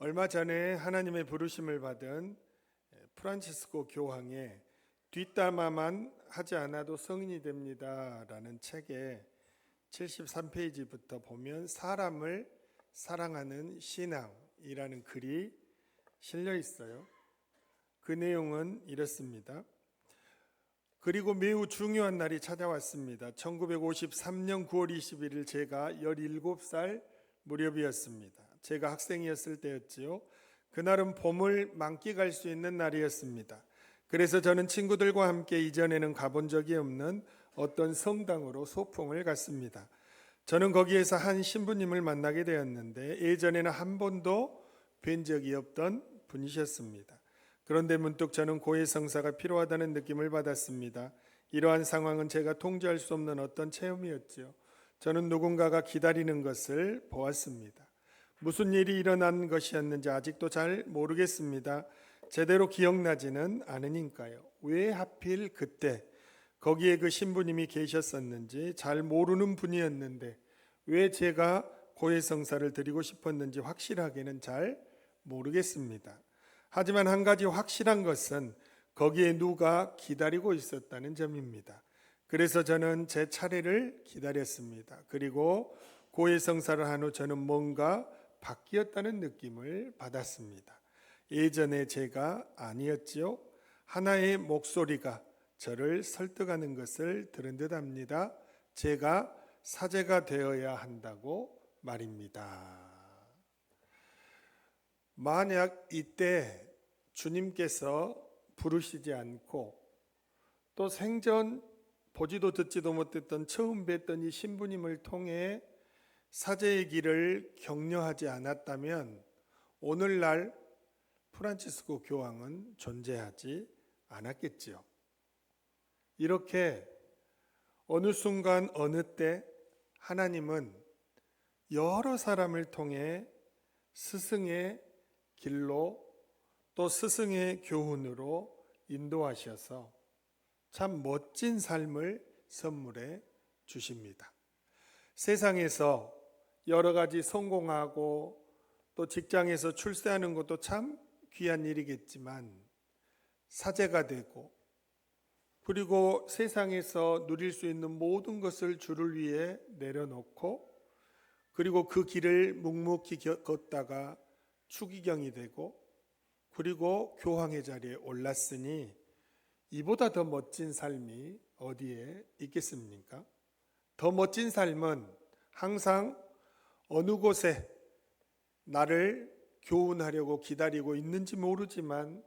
얼마 전에 하나님의 부르심을 받은 프란치스코 교황의 뒷담화만 하지 않아도 성인이 됩니다 라는 책의 73페이지부터 보면 사람을 사랑하는 신앙이라는 글이 실려 있어요. 그 내용은 이렇습니다. 그리고 매우 중요한 날이 찾아왔습니다. 1953년 9월 21일 제가 17살 무렵이었습니다. 제가 학생이었을 때였지요. 그날은 봄을 만끽할 수 있는 날이었습니다. 그래서 저는 친구들과 함께 이전에는 가본 적이 없는 어떤 성당으로 소풍을 갔습니다. 저는 거기에서 한 신부님을 만나게 되었는데 예전에는 한 번도 뵌 적이 없던 분이셨습니다. 그런데 문득 저는 고해성사가 필요하다는 느낌을 받았습니다. 이러한 상황은 제가 통제할 수 없는 어떤 체험이었죠. 저는 누군가가 기다리는 것을 보았습니다. 무슨 일이 일어난 것이었는지 아직도 잘 모르겠습니다. 제대로 기억나지는 않으니까요. 왜 하필 그때 거기에 그 신부님이 계셨었는지 잘 모르는 분이었는데 왜 제가 고해성사를 드리고 싶었는지 확실하게는 잘 모르겠습니다. 하지만 한 가지 확실한 것은 거기에 누가 기다리고 있었다는 점입니다. 그래서 저는 제 차례를 기다렸습니다. 그리고 고해성사를 한 후 저는 뭔가 바뀌었다는 느낌을 받았습니다. 예전에 제가 아니었지요. 하나의 목소리가 저를 설득하는 것을 들은 듯합니다. 제가 사제가 되어야 한다고 말입니다. 만약 이때 주님께서 부르시지 않고 또 생전 보지도 듣지도 못했던 처음 뵀던 이 신부님을 통해 사제의 길을 격려하지 않았다면 오늘날 프란치스코 교황은 존재하지 않았겠지요. 이렇게 어느 순간 어느 때 하나님은 여러 사람을 통해 스승의 길로 또 스승의 교훈으로 인도하셔서 참 멋진 삶을 선물해 주십니다. 세상에서 여러 가지 성공하고 또 직장에서 출세하는 것도 참 귀한 일이겠지만 사제가 되고 그리고 세상에서 누릴 수 있는 모든 것을 주를 위해 내려놓고 그리고 그 길을 묵묵히 걷다가 추기경이 되고 그리고 교황의 자리에 올랐으니 이보다 더 멋진 삶이 어디에 있겠습니까? 더 멋진 삶은 항상 어느 곳에 나를 교훈하려고 기다리고 있는지 모르지만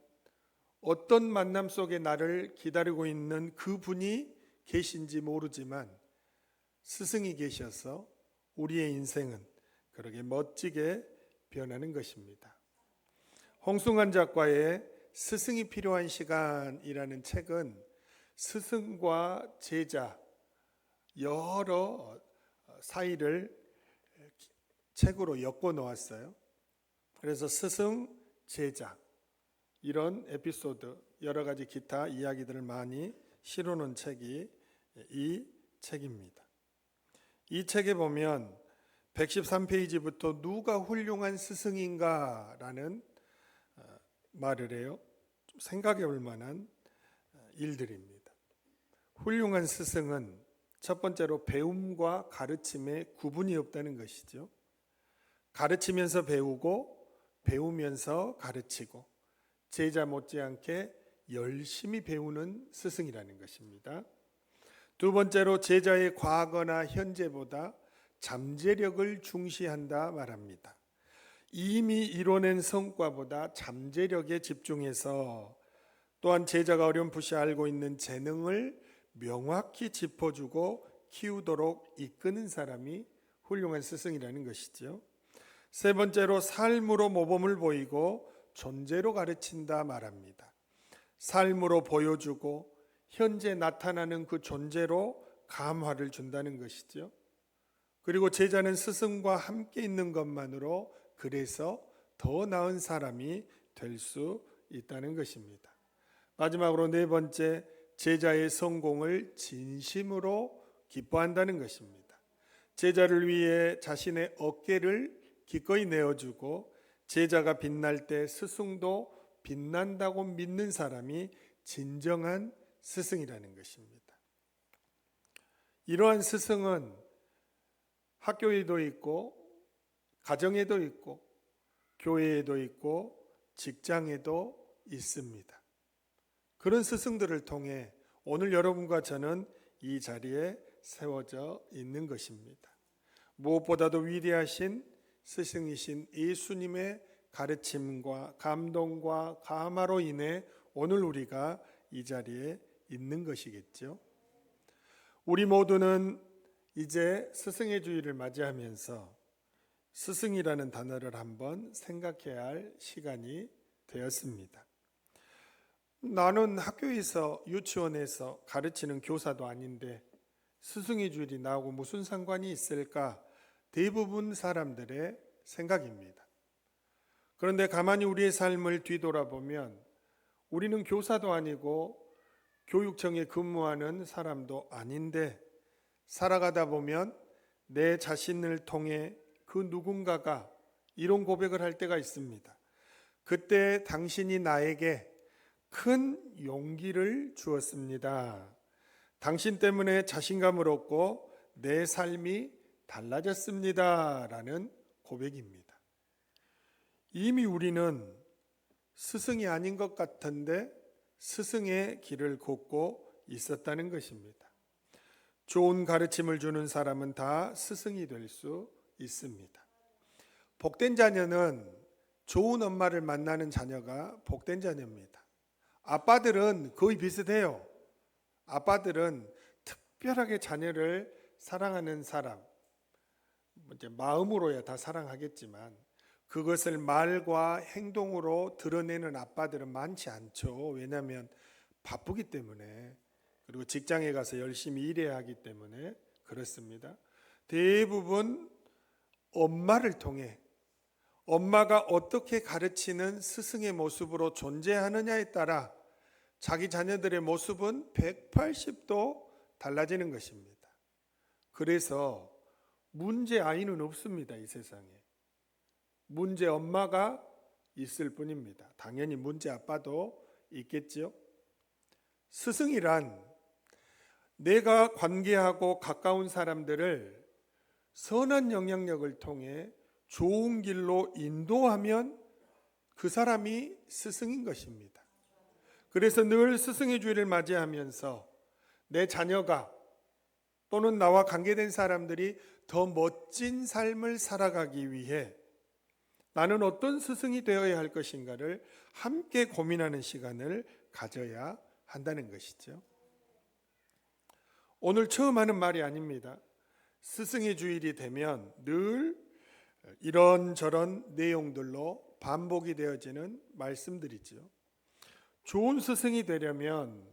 어떤 만남 속에 나를 기다리고 있는 그분이 계신지 모르지만 스승이 계셔서 우리의 인생은 그렇게 멋지게 변하는 것입니다. 홍승환 작가의 스승이 필요한 시간이라는 책은 스승과 제자 여러 사이를 책으로 엮어 놓았어요. 그래서 스승, 제자 이런 에피소드 여러 가지 기타 이야기들을 많이 실어 놓은 책이 이 책입니다. 이 책에 보면 113페이지부터 누가 훌륭한 스승인가 라는 말을 해요. 좀 생각해 볼 만한 일들입니다. 훌륭한 스승은 첫 번째로 배움과 가르침에 구분이 없다는 것이죠. 가르치면서 배우고 배우면서 가르치고 제자 못지않게 열심히 배우는 스승이라는 것입니다. 두 번째로 제자의 과거나 현재보다 잠재력을 중시한다 말합니다. 이미 이뤄낸 성과보다 잠재력에 집중해서 또한 제자가 어렴풋이 알고 있는 재능을 명확히 짚어주고 키우도록 이끄는 사람이 훌륭한 스승이라는 것이죠. 세 번째로 삶으로 모범을 보이고 존재로 가르친다 말합니다. 삶으로 보여주고 현재 나타나는 그 존재로 감화를 준다는 것이죠. 그리고 제자는 스승과 함께 있는 것만으로 그래서 더 나은 사람이 될 수 있다는 것입니다. 마지막으로 네 번째, 제자의 성공을 진심으로 기뻐한다는 것입니다. 제자를 위해 자신의 어깨를 기꺼이 내어주고 제자가 빛날 때 스승도 빛난다고 믿는 사람이 진정한 스승이라는 것입니다. 이러한 스승은 학교에도 있고 가정에도 있고 교회에도 있고 직장에도 있습니다. 그런 스승들을 통해 오늘 여러분과 저는 이 자리에 세워져 있는 것입니다. 무엇보다도 위대하신 스승이신 예수님의 가르침과 감동과 감화로 인해 오늘 우리가 이 자리에 있는 것이겠죠. 우리 모두는 이제 스승의 주일을 맞이하면서 스승이라는 단어를 한번 생각해야 할 시간이 되었습니다. 나는 학교에서 유치원에서 가르치는 교사도 아닌데 스승의 주일이 나하고 무슨 상관이 있을까? 대부분 사람들의 생각입니다. 그런데 가만히 우리의 삶을 뒤돌아보면 우리는 교사도 아니고 교육청에 근무하는 사람도 아닌데 살아가다 보면 내 자신을 통해 그 누군가가 이런 고백을 할 때가 있습니다. 그때 당신이 나에게 큰 용기를 주었습니다. 당신 때문에 자신감을 얻고 내 삶이 달라졌습니다. 라는 고백입니다. 이미 우리는 스승이 아닌 것 같은데 스승의 길을 걷고 있었다는 것입니다. 좋은 가르침을 주는 사람은 다 스승이 될 수 있습니다. 복된 자녀는 좋은 엄마를 만나는 자녀가 복된 자녀입니다. 아빠들은 거의 비슷해요. 아빠들은 특별하게 자녀를 사랑하는 사람, 이제 마음으로야 다 사랑하겠지만 그것을 말과 행동으로 드러내는 아빠들은 많지 않죠. 왜냐하면 바쁘기 때문에, 그리고 직장에 가서 열심히 일해야 하기 때문에 그렇습니다. 대부분 엄마를 통해 엄마가 어떻게 가르치는 스승의 모습으로 존재하느냐에 따라 자기 자녀들의 모습은 180도 달라지는 것입니다. 그래서 문제 아이는 없습니다. 이 세상에. 문제 엄마가 있을 뿐입니다. 당연히 문제 아빠도 있겠죠. 스승이란 내가 관계하고 가까운 사람들을 선한 영향력을 통해 좋은 길로 인도하면 그 사람이 스승인 것입니다. 그래서 늘 스승의 주일을 맞이하면서 내 자녀가 또는 나와 관계된 사람들이 더 멋진 삶을 살아가기 위해 나는 어떤 스승이 되어야 할 것인가를 함께 고민하는 시간을 가져야 한다는 것이죠. 오늘 처음 하는 말이 아닙니다. 스승의 주일이 되면 늘 이런저런 내용들로 반복이 되어지는 말씀들이죠. 좋은 스승이 되려면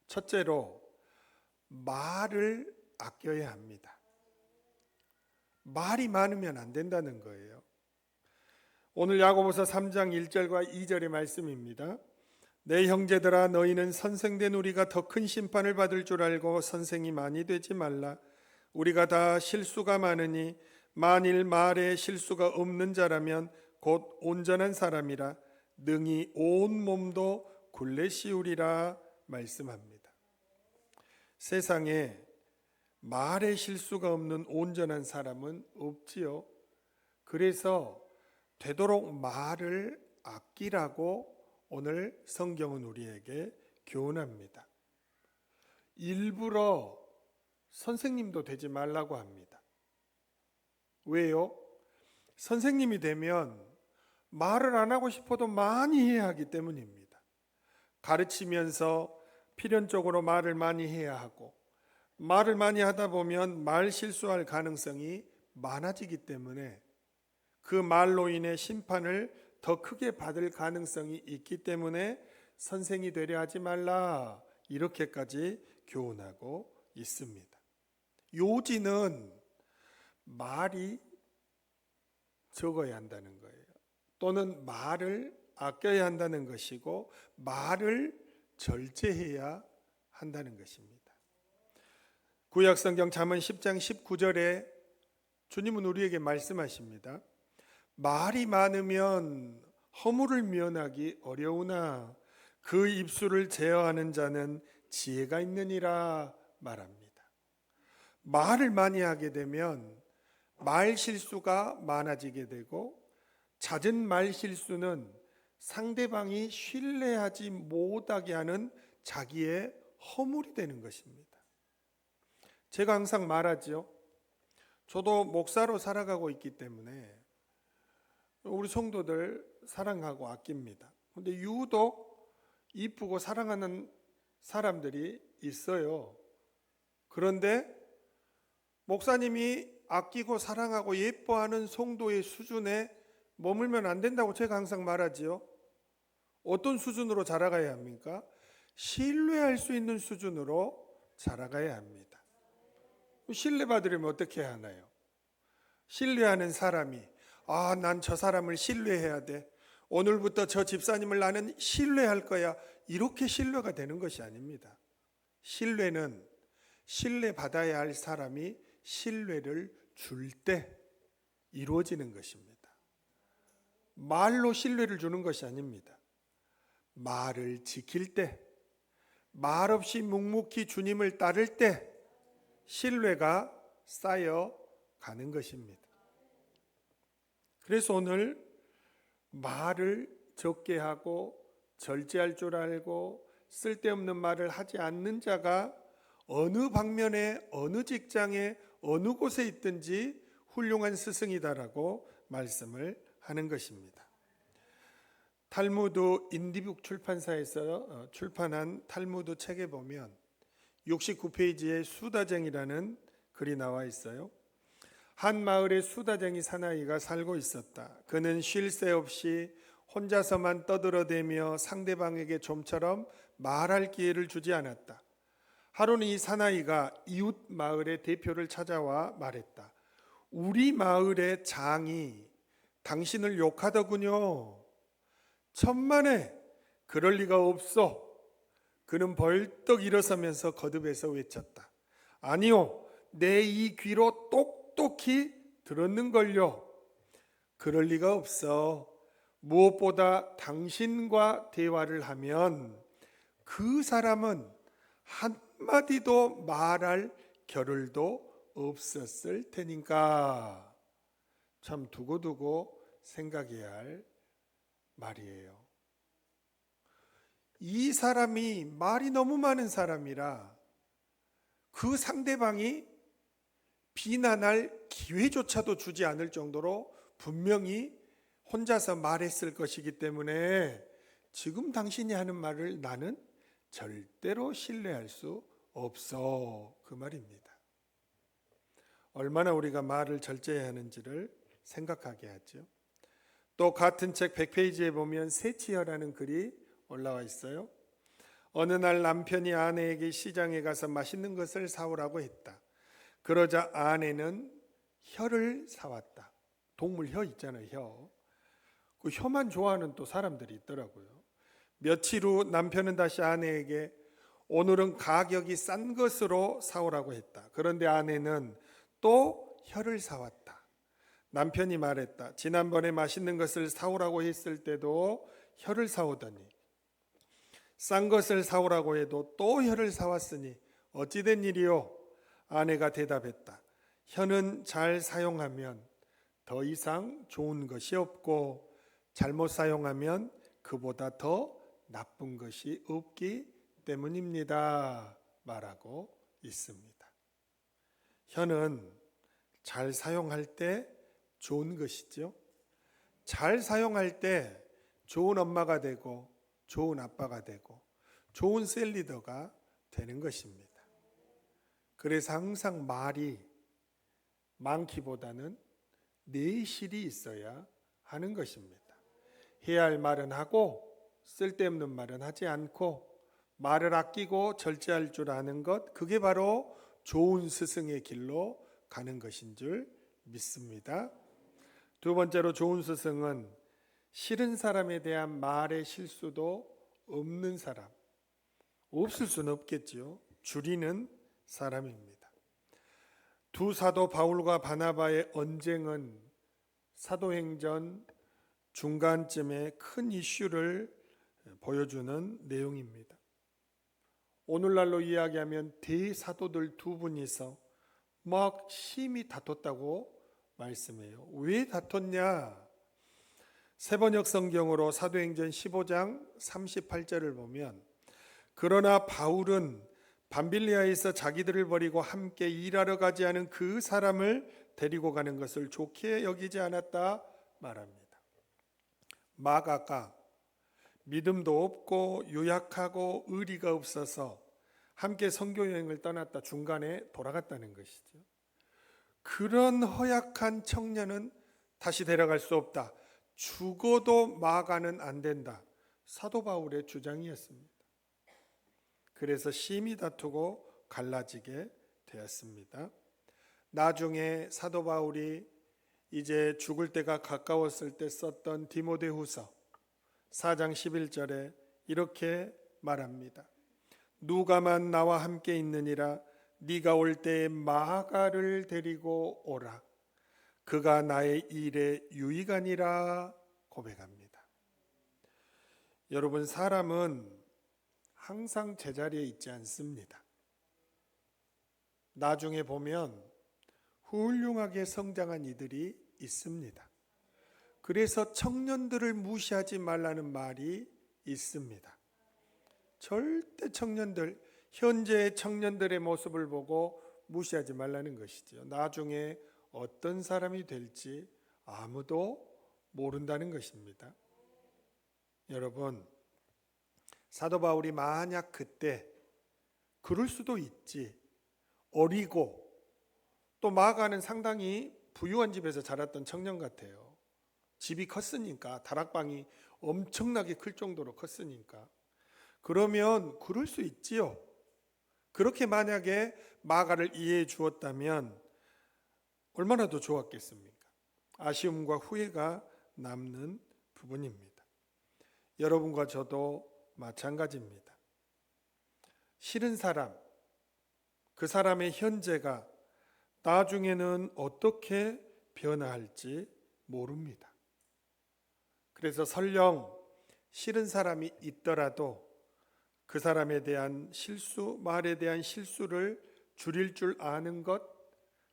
첫째로 말을 아껴야 합니다. 말이 많으면 안 된다는 거예요. 오늘 야고보서 3장 1절과 2절의 말씀입니다. 내 형제들아 너희는 선생된 우리가 더 큰 심판을 받을 줄 알고 선생이 많이 되지 말라. 우리가 다 실수가 많으니 만일 말에 실수가 없는 자라면 곧 온전한 사람이라 능히 온 몸도 굴레 씌우리라 말씀합니다. 세상에 말에 실수가 없는 온전한 사람은 없지요. 그래서 되도록 말을 아끼라고 오늘 성경은 우리에게 교훈합니다. 일부러 선생님도 되지 말라고 합니다. 왜요? 선생님이 되면 말을 안 하고 싶어도 많이 해야 하기 때문입니다. 가르치면서 필연적으로 말을 많이 해야 하고 말을 많이 하다 보면 말 실수할 가능성이 많아지기 때문에 그 말로 인해 심판을 더 크게 받을 가능성이 있기 때문에 선생이 되려 하지 말라 이렇게까지 교훈하고 있습니다. 요지는 말이 적어야 한다는 거예요. 또는 말을 아껴야 한다는 것이고 말을 절제해야 한다는 것입니다. 구약성경 잠언 10장 19절에 주님은 우리에게 말씀하십니다. 말이 많으면 허물을 면하기 어려우나 그 입술을 제어하는 자는 지혜가 있느니라 말합니다. 말을 많이 하게 되면 말 실수가 많아지게 되고, 잦은 말 실수는 상대방이 신뢰하지 못하게 하는 자기의 허물이 되는 것입니다. 제가 항상 말하죠. 저도 목사로 살아가고 있기 때문에 우리 성도들 사랑하고 아낍니다. 근데 유독 이쁘고 사랑하는 사람들이 있어요. 그런데 목사님이 아끼고 사랑하고 예뻐하는 성도의 수준에 머물면 안 된다고 제가 항상 말하지요. 어떤 수준으로 자라가야 합니까? 신뢰할 수 있는 수준으로 자라가야 합니다. 신뢰받으려면 어떻게 해야 하나요? 신뢰하는 사람이 난 저 사람을 신뢰해야 돼. 오늘부터 저 집사님을 나는 신뢰할 거야. 이렇게 신뢰가 되는 것이 아닙니다. 신뢰는 신뢰받아야 할 사람이 신뢰를 줄 때 이루어지는 것입니다. 말로 신뢰를 주는 것이 아닙니다. 말을 지킬 때, 말없이 묵묵히 주님을 따를 때 신뢰가 쌓여가는 것입니다. 그래서 오늘 말을 적게 하고 절제할 줄 알고 쓸데없는 말을 하지 않는 자가 어느 방면에, 어느 직장에, 어느 곳에 있든지 훌륭한 스승이다라고 말씀을 하는 것입니다. 탈무드 인디북 출판사에서 출판한 탈무드 책에 보면 69페이지에 수다쟁이라는 글이 나와 있어요. 한 마을에 수다쟁이 사나이가 살고 있었다. 그는 쉴 새 없이 혼자서만 떠들어대며 상대방에게 좀처럼 말할 기회를 주지 않았다. 하루는 이 사나이가 이웃 마을의 대표를 찾아와 말했다. 우리 마을의 장이 당신을 욕하더군요. 천만에 그럴 리가 없어. 그는 벌떡 일어서면서 거듭해서 외쳤다. 아니요, 내 이 귀로 똑똑히 들었는걸요. 그럴 리가 없어. 무엇보다 당신과 대화를 하면 그 사람은 한마디도 말할 겨를도 없었을 테니까. 참 두고두고 생각해야 할 말이에요. 이 사람이 말이 너무 많은 사람이라 그 상대방이 비난할 기회조차도 주지 않을 정도로 분명히 혼자서 말했을 것이기 때문에 지금 당신이 하는 말을 나는 절대로 신뢰할 수 없어, 그 말입니다. 얼마나 우리가 말을 절제해야 하는지를 생각하게 하죠. 또 같은 책 100페이지에 보면 세치어라는 글이 올라와 있어요. 어느 날 남편이 아내에게 시장에 가서 맛있는 것을 사오라고 했다. 그러자 아내는 혀를 사왔다. 동물 혀 있잖아요, 혀. 그 혀만 좋아하는 또 사람들이 있더라고요. 며칠 후 남편은 다시 아내에게 오늘은 가격이 싼 것으로 사오라고 했다. 그런데 아내는 또 혀를 사왔다. 남편이 말했다. 지난번에 맛있는 것을 사오라고 했을 때도 혀를 사오더니 싼 것을 사오라고 해도 또 혀를 사왔으니 어찌된 일이요? 아내가 대답했다. 혀는 잘 사용하면 더 이상 좋은 것이 없고 잘못 사용하면 그보다 더 나쁜 것이 없기 때문입니다. 말하고 있습니다. 혀는 잘 사용할 때 좋은 것이죠. 잘 사용할 때 좋은 엄마가 되고 좋은 아빠가 되고 좋은 셀리더가 되는 것입니다. 그래서 항상 말이 많기보다는 내실이 있어야 하는 것입니다. 해야 할 말은 하고 쓸데없는 말은 하지 않고 말을 아끼고 절제할 줄 아는 것, 그게 바로 좋은 스승의 길로 가는 것인 줄 믿습니다. 두 번째로 좋은 스승은 싫은 사람에 대한 말의 실수도 없는 사람, 없을 수는 없겠죠. 줄이는 사람입니다. 두 사도 바울과 바나바의 언쟁은 사도행전 중간쯤에 큰 이슈를 보여주는 내용입니다. 오늘날로 이야기하면 대사도들 두 분이서 막 심히 다퉜다고 말씀해요. 왜 다퉜냐? 세번역 성경으로 사도행전 15장 38절을 보면, 그러나 바울은 밤빌리아에서 자기들을 버리고 함께 일하러 가지 않은 그 사람을 데리고 가는 것을 좋게 여기지 않았다 말합니다. 마가가 믿음도 없고 유약하고 의리가 없어서 함께 선교여행을 떠났다 중간에 돌아갔다는 것이죠. 그런 허약한 청년은 다시 데려갈 수 없다. 죽어도 마가는 안 된다. 사도 바울의 주장이었습니다. 그래서 심히 다투고 갈라지게 되었습니다. 나중에 사도 바울이 이제 죽을 때가 가까웠을 때 썼던 디모데후서 4장 11절에 이렇게 말합니다. 누가만 나와 함께 있느니라. 네가 올 때에 마가를 데리고 오라. 그가 나의 일에 유익하니라 고백합니다. 여러분, 사람은 항상 제자리에 있지 않습니다. 나중에 보면 훌륭하게 성장한 이들이 있습니다. 그래서 청년들을 무시하지 말라는 말이 있습니다. 절대 청년들, 현재의 청년들의 모습을 보고 무시하지 말라는 것이죠. 나중에 어떤 사람이 될지 아무도 모른다는 것입니다. 여러분, 사도 바울이 만약 그때 그럴 수도 있지, 어리고 또 마가는 상당히 부유한 집에서 자랐던 청년 같아요. 집이 컸으니까, 다락방이 엄청나게 클 정도로 컸으니까. 그러면 그럴 수 있지요. 그렇게 만약에 마가를 이해해 주었다면 얼마나 더 좋았겠습니까? 아쉬움과 후회가 남는 부분입니다. 여러분과 저도 마찬가지입니다. 싫은 사람, 그 사람의 현재가 나중에는 어떻게 변화할지 모릅니다. 그래서 설령 싫은 사람이 있더라도 그 사람에 대한 실수, 말에 대한 실수를 줄일 줄 아는 것,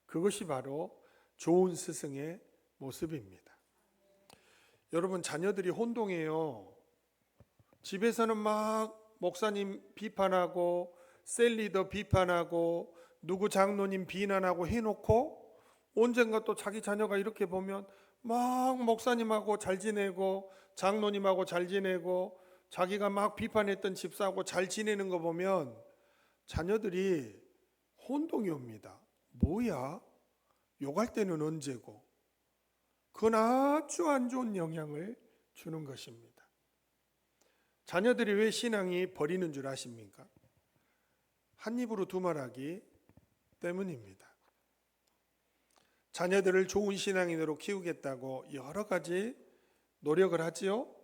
그것이 바로 좋은 스승의 모습입니다. 여러분, 자녀들이 혼동해요. 집에서는 막 목사님 비판하고 셀리더 비판하고 누구 장로님 비난하고 해놓고 언젠가 또 자기 자녀가 이렇게 보면 막 목사님하고 잘 지내고 장로님하고 잘 지내고 자기가 막 비판했던 집사하고 잘 지내는 거 보면 자녀들이 혼동이 옵니다. 뭐야? 욕할 때는 언제고? 그건 아주 안 좋은 영향을 주는 것입니다. 자녀들이 왜 신앙이 버리는 줄 아십니까? 한 입으로 두말하기 때문입니다. 자녀들을 좋은 신앙인으로 키우겠다고 여러 가지 노력을 하지요.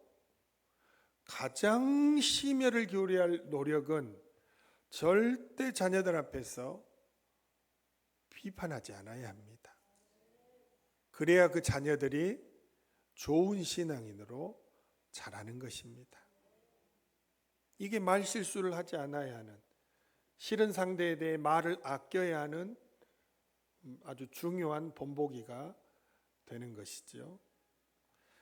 가장 심혈을 기울여야 할 노력은 절대 자녀들 앞에서 비판하지 않아야 합니다. 그래야 그 자녀들이 좋은 신앙인으로 자라는 것입니다. 이게 말실수를 하지 않아야 하는, 싫은 상대에 대해 말을 아껴야 하는 아주 중요한 본보기가 되는 것이죠.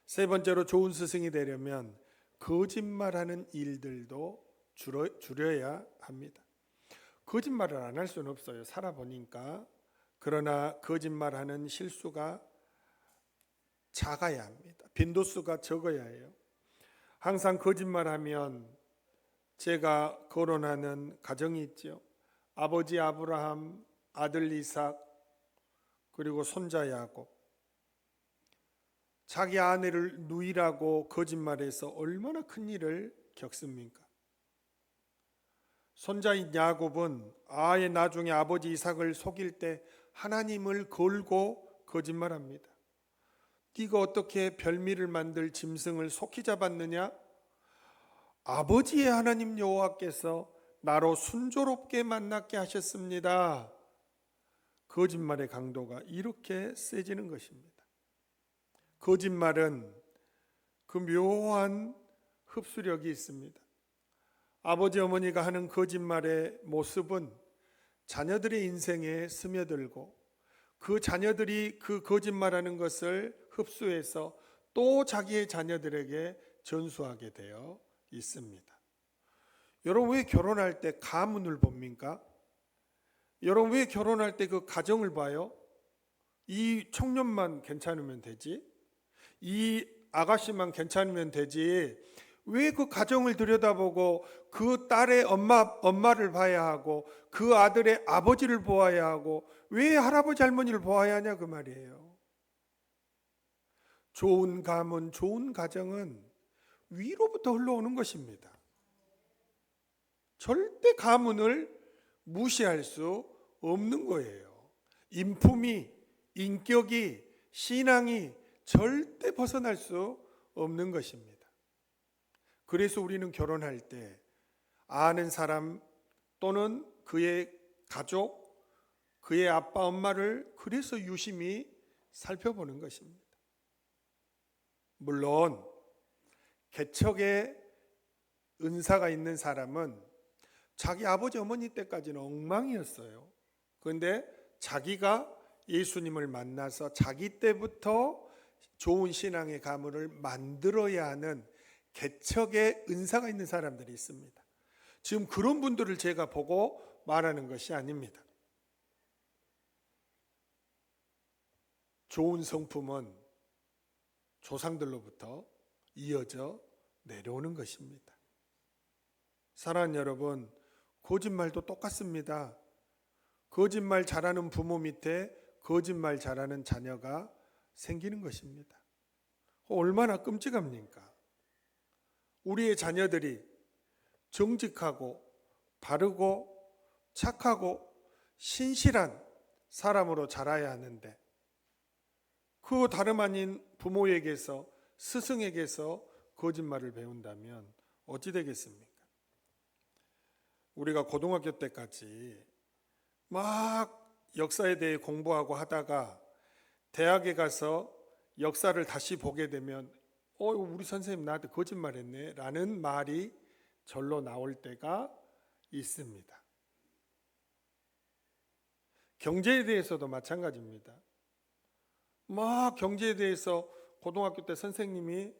세 번째로 좋은 스승이 되려면 거짓말하는 일들도 줄여야 합니다. 거짓말을 안 할 수는 없어요. 살아보니까. 그러나 거짓말하는 실수가 작아야 합니다. 빈도수가 적어야 해요. 항상 거짓말하면 제가 거론하는 가정이 있죠. 아버지 아브라함, 아들 이삭, 그리고 손자 야곱. 자기 아내를 누이라고 거짓말해서 얼마나 큰 일을 겪습니까? 손자인 야곱은 아예 나중에 아버지 이삭을 속일 때 하나님을 걸고 거짓말합니다. 네가 어떻게 별미를 만들 짐승을 속히 잡았느냐? 아버지의 하나님 여호와께서 나로 순조롭게 만나게 하셨습니다. 거짓말의 강도가 이렇게 세지는 것입니다. 거짓말은 그 묘한 흡수력이 있습니다. 아버지 어머니가 하는 거짓말의 모습은 자녀들의 인생에 스며들고 그 자녀들이 그 거짓말하는 것을 흡수해서 또 자기의 자녀들에게 전수하게 되어 있습니다. 여러분, 왜 결혼할 때 가문을 봅니까? 여러분, 왜 결혼할 때 그 가정을 봐요? 이 청년만 괜찮으면 되지, 이 아가씨만 괜찮으면 되지, 왜 그 가정을 들여다보고 그 딸의 엄마를 봐야 하고 그 아들의 아버지를 보아야 하고 왜 할아버지 할머니를 보아야 하냐 그 말이에요. 좋은 가문, 좋은 가정은 위로부터 흘러오는 것입니다. 절대 가문을 무시할 수 없는 거예요. 인품이, 인격이, 신앙이 절대 벗어날 수 없는 것입니다. 그래서 우리는 결혼할 때 아는 사람 또는 그의 가족, 그의 아빠 엄마를 그래서 유심히 살펴보는 것입니다. 물론 개척의 은사가 있는 사람은 자기 아버지 어머니 때까지는 엉망이었어요. 그런데 자기가 예수님을 만나서 자기 때부터 좋은 신앙의 가문을 만들어야 하는 개척의 은사가 있는 사람들이 있습니다. 지금 그런 분들을 제가 보고 말하는 것이 아닙니다. 좋은 성품은 조상들로부터 이어져 내려오는 것입니다. 사랑하는 여러분, 거짓말도 똑같습니다. 거짓말 잘하는 부모 밑에 거짓말 잘하는 자녀가 생기는 것입니다. 얼마나 끔찍합니까? 우리의 자녀들이 정직하고 바르고 착하고 신실한 사람으로 자라야 하는데 그 다름 아닌 부모에게서, 스승에게서 거짓말을 배운다면 어찌 되겠습니까? 우리가 고등학교 때까지 막 역사에 대해 공부하고 하다가 대학에 가서 역사를 다시 보게 되면 우리 선생님 나한테 거짓말했네 라는 말이 절로 나올 때가 있습니다. 경제에 대해서도 마찬가지입니다. 막 경제에 대해서 고등학교 때 선생님이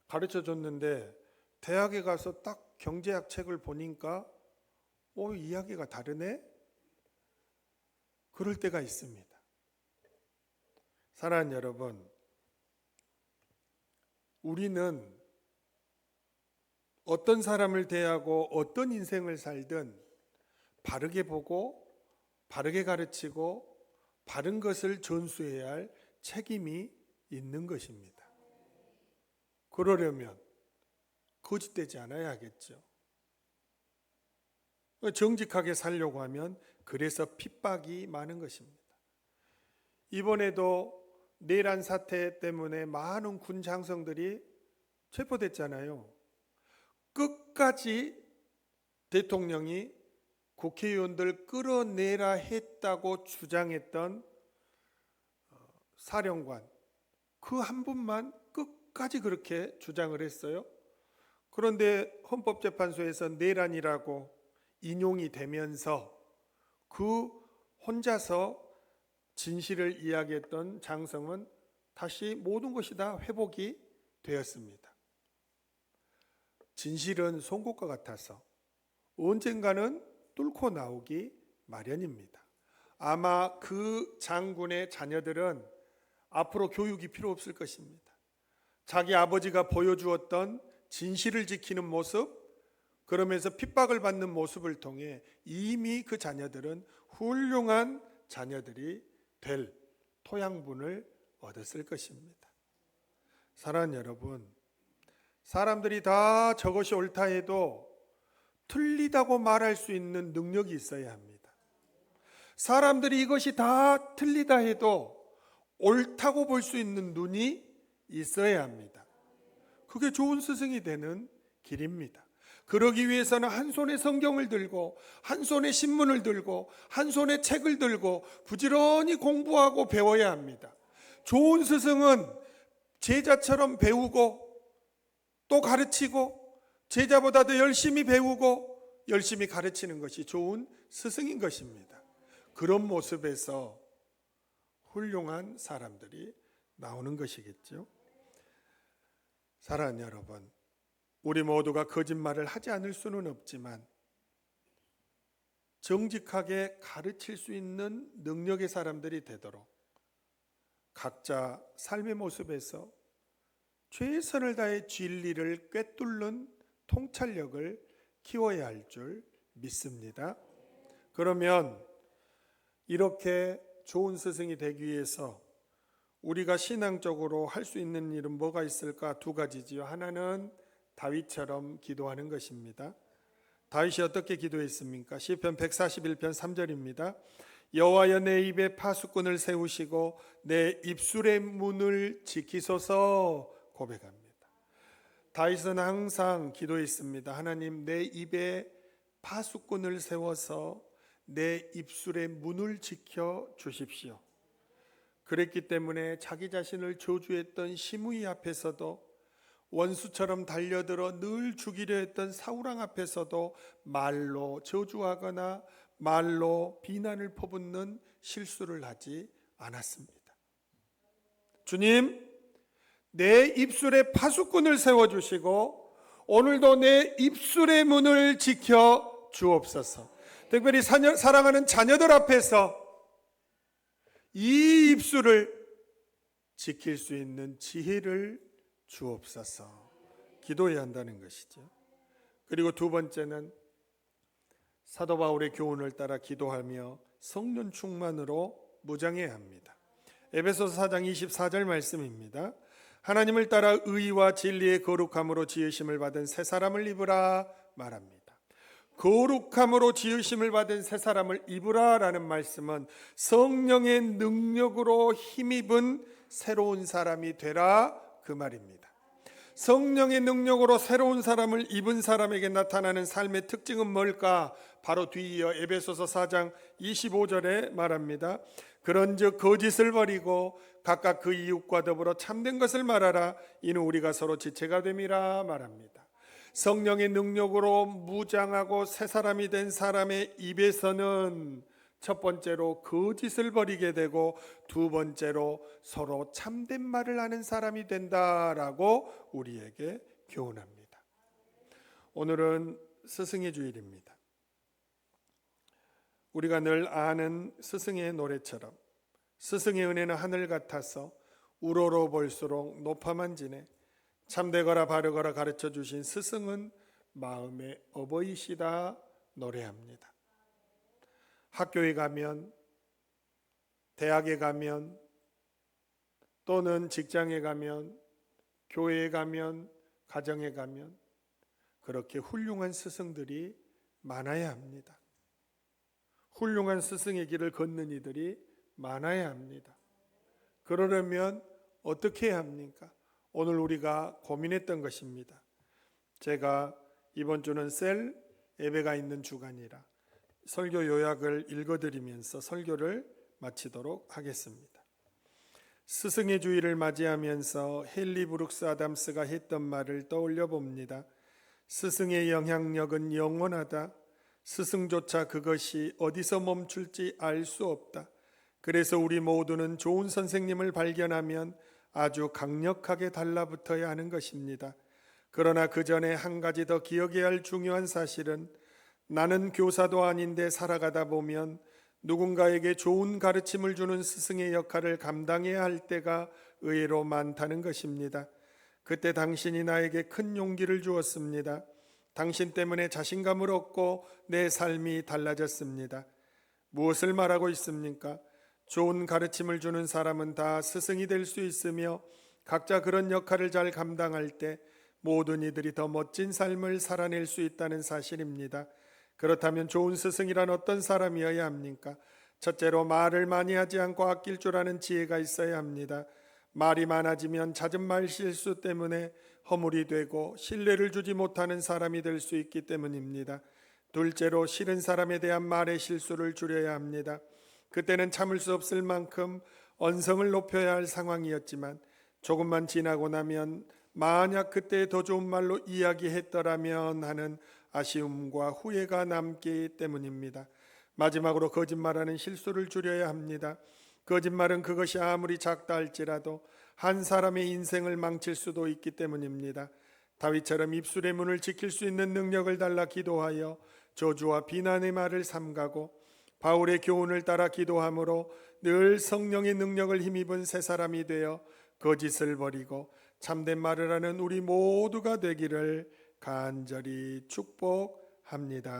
가르쳐 줬는데 대학에 가서 딱 경제학 책을 보니까 이야기가 다르네? 그럴 때가 있습니다. 사랑하는 여러분, 우리는 어떤 사람을 대하고 어떤 인생을 살든 바르게 보고 바르게 가르치고 바른 것을 전수해야 할 책임이 있는 것입니다. 그러려면 거짓되지 않아야 하겠죠. 정직하게 살려고 하면 그래서 핍박이 많은 것입니다. 이번에도 내란 사태 때문에 많은 군 장성들이 체포됐잖아요. 끝까지 대통령이 국회의원들 끌어내라 했다고 주장했던 사령관 그 한 분만 끝까지 그렇게 주장을 했어요. 그런데 헌법재판소에서 내란이라고 인용이 되면서 그 혼자서 진실을 이야기했던 장성은 다시 모든 것이 다 회복이 되었습니다. 진실은 송곳과 같아서 언젠가는 뚫고 나오기 마련입니다. 아마 그 장군의 자녀들은 앞으로 교육이 필요 없을 것입니다. 자기 아버지가 보여주었던 진실을 지키는 모습, 그러면서 핍박을 받는 모습을 통해 이미 그 자녀들은 훌륭한 자녀들이 될 토양분을 얻었을 것입니다. 사랑하는 여러분, 사람들이 다 저것이 옳다 해도 틀리다고 말할 수 있는 능력이 있어야 합니다. 사람들이 이것이 다 틀리다 해도 옳다고 볼 수 있는 눈이 있어야 합니다. 그게 좋은 스승이 되는 길입니다. 그러기 위해서는 한 손에 성경을 들고 한 손에 신문을 들고 한 손에 책을 들고 부지런히 공부하고 배워야 합니다. 좋은 스승은 제자처럼 배우고 또 가르치고 제자보다 더 열심히 배우고 열심히 가르치는 것이 좋은 스승인 것입니다. 그런 모습에서 훌륭한 사람들이 나오는 것이겠죠. 사랑하는 여러분, 우리 모두가 거짓말을 하지 않을 수는 없지만 정직하게 가르칠 수 있는 능력의 사람들이 되도록 각자 삶의 모습에서 최선을 다해 진리를 꿰뚫는 통찰력을 키워야 할 줄 믿습니다. 그러면 이렇게 좋은 스승이 되기 위해서 우리가 신앙적으로 할 수 있는 일은 뭐가 있을까? 두 가지지요. 하나는 다윗처럼 기도하는 것입니다. 다윗이 어떻게 기도했습니까? 시편 141편 3절입니다. 여호와여 내 입에 파수꾼을 세우시고 내 입술의 문을 지키소서 고백합니다. 다윗은 항상 기도했습니다. 하나님, 내 입에 파수꾼을 세워서 내 입술의 문을 지켜 주십시오. 그랬기 때문에 자기 자신을 저주했던 시므이 앞에서도, 원수처럼 달려들어 늘 죽이려 했던 사울왕 앞에서도 말로 저주하거나 말로 비난을 퍼붓는 실수를 하지 않았습니다. 주님, 내 입술에 파수꾼을 세워주시고 오늘도 내 입술의 문을 지켜 주옵소서. 특별히 사랑하는 자녀들 앞에서 이 입술을 지킬 수 있는 지혜를 주옵소서. 기도해야 한다는 것이죠. 그리고 두 번째는 사도 바울의 교훈을 따라 기도하며 성령 충만으로 무장해야 합니다. 에베소서 4장 24절 말씀입니다. 하나님을 따라 의와 진리의 거룩함으로 지으심을 받은 새 사람을 입으라 말합니다. 거룩함으로 지으심을 받은 새 사람을 입으라라는 말씀은 성령의 능력으로 힘입은 새로운 사람이 되라 그 말입니다. 성령의 능력으로 새로운 사람을 입은 사람에게 나타나는 삶의 특징은 뭘까? 바로 뒤이어 에베소서 4장 25절에 말합니다. 그런즉 거짓을 버리고 각각 그 이웃과 더불어 참된 것을 말하라. 이는 우리가 서로 지체가 됨이라 말합니다. 성령의 능력으로 무장하고 새 사람이 된 사람의 입에서는 첫 번째로 거짓을 버리게 되고 두 번째로 서로 참된 말을 하는 사람이 된다라고 우리에게 교훈합니다. 오늘은 스승의 주일입니다. 우리가 늘 아는 스승의 노래처럼 스승의 은혜는 하늘 같아서 우러러 볼수록 높아만 지네. 참되거라 바르거라 가르쳐 주신 스승은 마음의 어버이시다 노래합니다. 학교에 가면, 대학에 가면, 또는 직장에 가면, 교회에 가면, 가정에 가면 그렇게 훌륭한 스승들이 많아야 합니다. 훌륭한 스승의 길을 걷는 이들이 많아야 합니다. 그러려면 어떻게 해야 합니까? 오늘 우리가 고민했던 것입니다. 제가 이번 주는 셀 예배가 있는 주간이라 설교 요약을 읽어드리면서 설교를 마치도록 하겠습니다. 스승의 주일을 맞이하면서 헨리 브룩스 아담스가 했던 말을 떠올려 봅니다. 스승의 영향력은 영원하다. 스승조차 그것이 어디서 멈출지 알 수 없다. 그래서 우리 모두는 좋은 선생님을 발견하면 아주 강력하게 달라붙어야 하는 것입니다. 그러나 그 전에 한 가지 더 기억해야 할 중요한 사실은 나는 교사도 아닌데 살아가다 보면 누군가에게 좋은 가르침을 주는 스승의 역할을 감당해야 할 때가 의외로 많다는 것입니다. 그때 당신이 나에게 큰 용기를 주었습니다. 당신 때문에 자신감을 얻고 내 삶이 달라졌습니다. 무엇을 말하고 있습니까? 좋은 가르침을 주는 사람은 다 스승이 될 수 있으며 각자 그런 역할을 잘 감당할 때 모든 이들이 더 멋진 삶을 살아낼 수 있다는 사실입니다. 그렇다면 좋은 스승이란 어떤 사람이어야 합니까? 첫째로 말을 많이 하지 않고 아낄 줄 아는 지혜가 있어야 합니다. 말이 많아지면 잦은 말 실수 때문에 허물이 되고 신뢰를 주지 못하는 사람이 될 수 있기 때문입니다. 둘째로 싫은 사람에 대한 말의 실수를 줄여야 합니다. 그때는 참을 수 없을 만큼 언성을 높여야 할 상황이었지만 조금만 지나고 나면 만약 그때 더 좋은 말로 이야기했더라면 하는 아쉬움과 후회가 남기 때문입니다. 마지막으로 거짓말하는 실수를 줄여야 합니다. 거짓말은 그것이 아무리 작다 할지라도 한 사람의 인생을 망칠 수도 있기 때문입니다. 다윗처럼 입술의 문을 지킬 수 있는 능력을 달라 기도하여 저주와 비난의 말을 삼가고 바울의 교훈을 따라 기도함으로 늘 성령의 능력을 힘입은 새 사람이 되어 거짓을 버리고 참된 말을 하는 우리 모두가 되기를 간절히 축복합니다.